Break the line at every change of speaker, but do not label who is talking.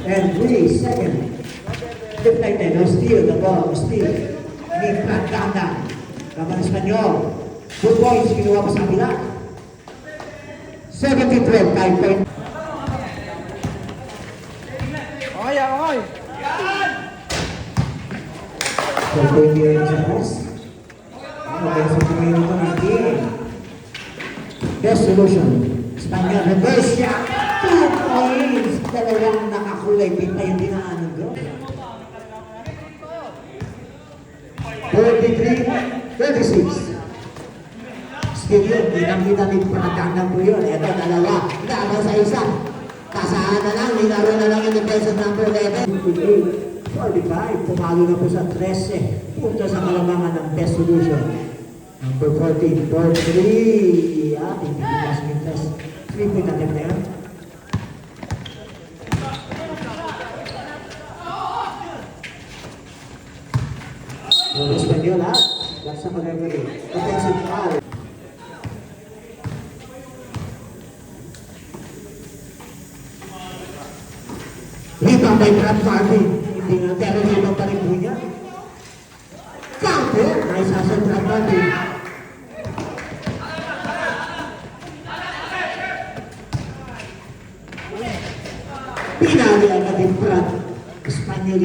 And 3 seconds. Deflected, no steal, the ball, steal. Ni Frank Ganda. Laban Espanyol. 2 points, kinuha pa sa kabila. 17-12, 5 points.
Okay, okay.
12 years sa press. Okay, sa minuto natin. Best solution. Espanyol, reverse niya. 2 points. Dalawang nakakulay. Pinta yung dinaanan doon. 43-36. Skill yun. Dinang-dinamit pinagkakang po yun. Ito, dalawa. Dalawa sa isa. Tasahan na lang. Linaro na lang yung defensive number 11. 45. Pumalo na po sa 13. Punto sa kalamangan ng best solution. Number 14. 4-3. Hindi ko mas mintas. 3-point attempt na yan. Yung Espanyol ha. That's sa mag-referee. Defensive foul. Rebound by Brad Martin. Hindi nga, pero rebound pa rin po niya. Counter! Nice hustle Brad Martin. Pinali agad yung Brad. Espanyol